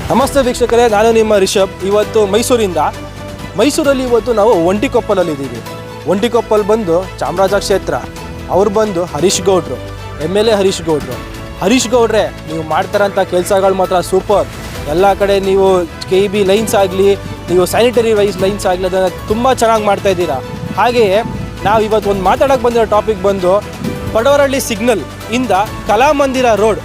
ನಮಸ್ತೆ ವೀಕ್ಷಕರೇ, ನಾನು ನಿಮ್ಮ ರಿಷಬ್. ಇವತ್ತು ಮೈಸೂರಲ್ಲಿ ನಾವು ಒಂಟಿಕೊಪ್ಪಲಲ್ಲಿದ್ದೀವಿ. ಒಂಟಿಕೊಪ್ಪಲ್ ಬಂದು ಚಾಮರಾಜ ಕ್ಷೇತ್ರ. ಅವ್ರು ಬಂದು ಹರೀಶ್ ಗೌಡ್ರು, MLA ಹರೀಶ್ ಗೌಡ್ರೆ, ನೀವು ಮಾಡ್ತಾರಂಥ ಕೆಲಸಗಳು ಮಾತ್ರ ಸೂಪರ್. ಎಲ್ಲ ಕಡೆ ನೀವು KB ಲೈನ್ಸ್ ಆಗಲಿ, ನೀವು ಸ್ಯಾನಿಟರಿ ವೈಸ್ ಲೈನ್ಸ್ ಆಗಲಿ, ಅದನ್ನು ತುಂಬ ಚೆನ್ನಾಗಿ ಮಾಡ್ತಾಯಿದ್ದೀರಾ. ಹಾಗೆಯೇ ನಾವು ಇವತ್ತು ಒಂದು ಮಾತಾಡೋಕ್ಕೆ ಬಂದಿರೋ ಟಾಪಿಕ್ ಬಂದು ಪಡವರಹಳ್ಳಿ ಸಿಗ್ನಲ್ ಇಂದ Kalamandira road,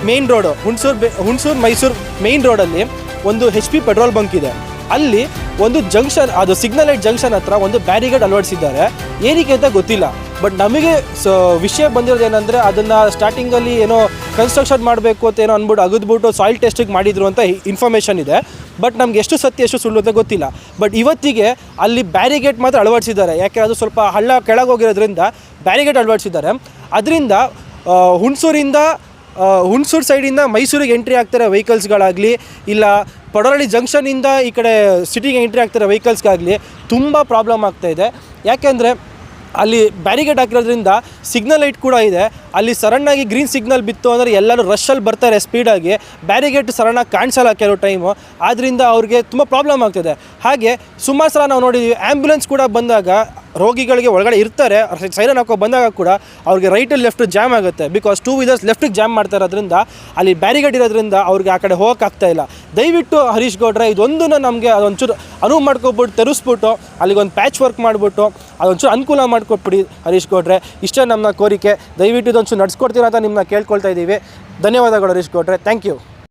main road, Hunsur Mysore main ರೋಡಲ್ಲಿ ಒಂದು HP ಪೆಟ್ರೋಲ್ ಬಂಕ್ ಇದೆ. ಅಲ್ಲಿ ಒಂದು ಜಂಕ್ಷನ್, ಅದು ಸಿಗ್ನಲ್ ಲೈಟ್ ಜಂಕ್ಷನ್ ಹತ್ರ ಒಂದು ಬ್ಯಾರಿಗೇಡ್ ಅಳವಡಿಸಿದ್ದಾರೆ. ಏನಕ್ಕೆ ಅಂತ ಗೊತ್ತಿಲ್ಲ. ಬಟ್ ನಮಗೆ ವಿಷಯ ಬಂದಿರೋದು ಏನಂದರೆ, ಅದನ್ನು ಸ್ಟಾರ್ಟಿಂಗಲ್ಲಿ ಏನೋ ಕನ್ಸ್ಟ್ರಕ್ಷನ್ ಮಾಡಬೇಕು ಅಂತ ಏನೋ ಅಂದ್ಬಿಟ್ಟು ಅಗದ್ಬಿಟ್ಟು ಸಾಯಿಲ್ ಟೆಸ್ಟಿಗೆ ಮಾಡಿದ್ರು ಅಂತ ಇನ್ಫಾರ್ಮೇಷನ್ ಇದೆ. ಬಟ್ ನಮ್ಗೆ ಎಷ್ಟು ಸತ್ಯ ಎಷ್ಟು ಸುಳ್ಳು ಅಂತ ಗೊತ್ತಿಲ್ಲ. ಬಟ್ ಇವತ್ತಿಗೆ ಅಲ್ಲಿ ಬ್ಯಾರಿಗೇಡ್ ಮಾತ್ರ ಅಳವಡಿಸಿದ್ದಾರೆ. ಯಾಕೆ ಅದು ಸ್ವಲ್ಪ ಹಳ್ಳ ಕೆಳಗೆ ಹೋಗಿರೋದ್ರಿಂದ ಬ್ಯಾರಿಗೇಡ್ ಅಳವಡಿಸಿದ್ದಾರೆ. ಅದರಿಂದ ಹುಣಸೂರು ಸೈಡಿಂದ ಮೈಸೂರಿಗೆ ಎಂಟ್ರಿ ಆಗ್ತಾರೆ ವೆಹಿಕಲ್ಸ್ಗಳಾಗಲಿ, ಇಲ್ಲ ಪಡವರಹಳ್ಳಿ ಜಂಕ್ಷನಿಂದ ಈ ಕಡೆ ಸಿಟಿಗೆ ಎಂಟ್ರಿ ಆಗ್ತಾರೆ ವೆಹಿಕಲ್ಸ್ಗಾಗಲಿ ತುಂಬ ಪ್ರಾಬ್ಲಮ್ ಆಗ್ತಾಯಿದೆ. ಯಾಕೆಂದರೆ ಅಲ್ಲಿ ಬ್ಯಾರಿಗೇಡ್ ಹಾಕಿರೋದ್ರಿಂದ ಸಿಗ್ನಲ್ ಲೈಟ್ ಕೂಡ ಇದೆ. ಅಲ್ಲಿ ಸಡನ್ನಾಗಿ ಗ್ರೀನ್ ಸಿಗ್ನಲ್ ಬಿತ್ತು ಅಂದರೆ ಎಲ್ಲರೂ ರಶಲ್ಲಿ ಬರ್ತಾರೆ ಸ್ಪೀಡಾಗಿ. ಬ್ಯಾರಿಗೇಡ್ ಸಡನ್ನಾಗಿ ಕಾಣಿಸಲ್ಲ ಕೆಲವು ಟೈಮು. ಆದ್ದರಿಂದ ಅವ್ರಿಗೆ ತುಂಬ ಪ್ರಾಬ್ಲಮ್ ಆಗ್ತಿದೆ. ಹಾಗೆ ಸುಮಾರು ಸಲ ನಾವು ನೋಡಿದ್ದೀವಿ, ಆ್ಯಂಬುಲೆನ್ಸ್ ಕೂಡ ಬಂದಾಗ ರೋಗಿಗಳಿಗೆ ಒಳಗಡೆ ಇರ್ತಾರೆ, ಸೈರನ್ ಹಾಕೋ ಬಂದಾಗ ಕೂಡ ಅವ್ರಿಗೆ ರೈಟಲ್ಲಿ ಲೆಫ್ಟ್ ಜಾಮ್ ಆಗುತ್ತೆ. ಬಿಕಾಸ್ 2 ವೀಲರ್ಸ್ ಲೆಫ್ಟಿಗೆ ಜಾಮ್ ಮಾಡ್ತಾ ಇರೋದ್ರಿಂದ, ಅಲ್ಲಿ ಬ್ಯಾರಿಗೇಡ್ ಇರೋದ್ರಿಂದ ಅವ್ರಿಗೆ ಆ ಕಡೆ ಹೋಗೋಕ್ಕಾಗ್ತಾಯಿಲ್ಲ. ದಯವಿಟ್ಟು ಹರೀಶ್ ಗೌಡ್ರೆ, ಇದೊಂದನ್ನು ನಮಗೆ ಅದೊಂಚೂರು ಅನುವು ಮಾಡ್ಕೊಬಿಟ್ಟು ತೆರೆಸ್ಬಿಟ್ಟು ಅಲ್ಲಿಗೊಂದು ಪ್ಯಾಚ್ ವರ್ಕ್ ಮಾಡಿಬಿಟ್ಟು ಅದೊಂಚೂರು ಅನುಕೂಲ ಮಾಡಿಕೊಟ್ಬಿಡಿ ಹರೀಶ್ ಗೌಡ್ರೆ. ಇಷ್ಟೇ ನಮ್ಮ ಕೋರಿಕೆ. ದಯವಿಟ್ಟು ಇದೊಂಚೂರು ನಡೆಸ್ಕೊಡ್ತೀರಾ ಅಂತ ನಿಮ್ಮನ್ನ ಕೇಳ್ಕೊಳ್ತಾ ಇದ್ದೀವಿ. ಧನ್ಯವಾದಗಳು ಹರೀಶ್ ಗೌಡ್ರೆ. Thank you.